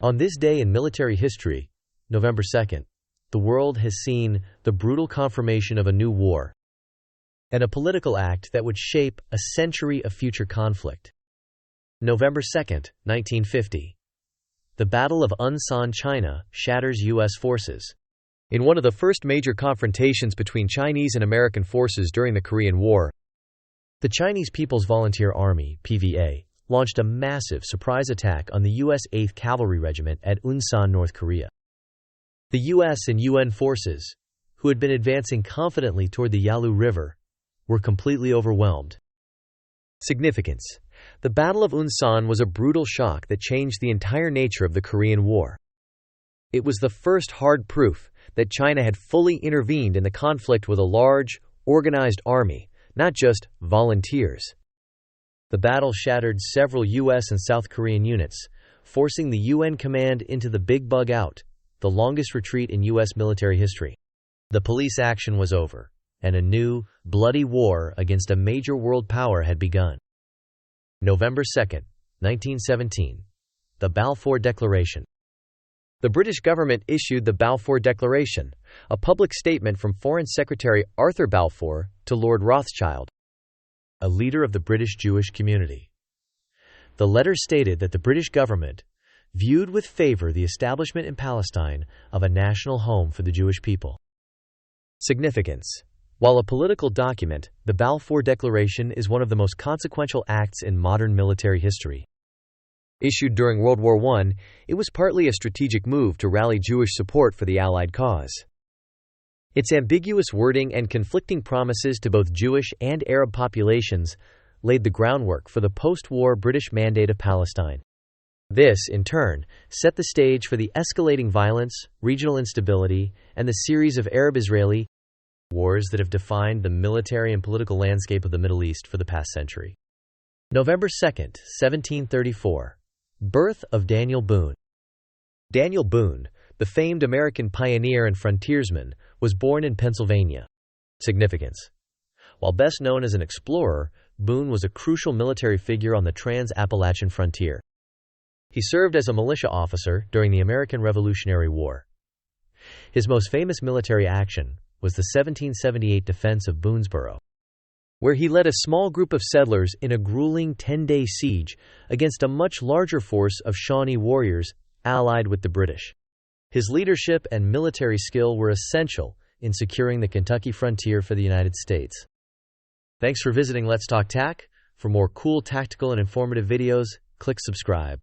On this day in military history, November 2nd, the world has seen the brutal confirmation of a new war and a political act that would shape a century of future conflict. November 2nd, 1950. The Battle of Un San, China, shatters U.S. forces. In one of the first major confrontations between Chinese and American forces during the Korean War, the Chinese People's Volunteer Army (PVA) launched a massive surprise attack on the U.S. 8th Cavalry Regiment at Unsan, North Korea. The U.S. and UN forces, who had been advancing confidently toward the Yalu River, were completely overwhelmed. Significance: the Battle of Unsan was a brutal shock that changed the entire nature of the Korean War. It was the first hard proof that China had fully intervened in the conflict with a large, organized army, not just volunteers. The battle shattered several U.S. and South Korean units, forcing the UN command into the Big Bug Out, the longest retreat in U.S. military history. The police action was over, and a new, bloody war against a major world power had begun. November 2nd, 1917. The Balfour Declaration. The British government issued the Balfour Declaration, a public statement from Foreign Secretary Arthur Balfour to Lord Rothschild, a leader of the British Jewish community. The letter stated that the British government viewed with favor the establishment in Palestine of a national home for the Jewish people. Significance: while a political document, the Balfour Declaration is one of the most consequential acts in modern military history. Issued during World War I, it was partly a strategic move to rally Jewish support for the Allied cause. Its ambiguous wording and conflicting promises to both Jewish and Arab populations laid the groundwork for the post-war British Mandate of Palestine. This, in turn, set the stage for the escalating violence, regional instability, and the series of Arab-Israeli wars that have defined the military and political landscape of the Middle East for the past century. November 2nd, 1734. Birth of Daniel Boone. Daniel Boone, the famed American pioneer and frontiersman, was born in Pennsylvania. Significance: while best known as an explorer, Boone was a crucial military figure on the trans-Appalachian frontier. He served as a militia officer during the American Revolutionary War. His most famous military action was the 1778 defense of Boonesboro, where he led a small group of settlers in a grueling 10-day siege against a much larger force of Shawnee warriors allied with the British. His leadership and military skill were essential in securing the Kentucky frontier for the United States. Thanks for visiting Let's Talk TAC. For more cool tactical and informative videos, click subscribe.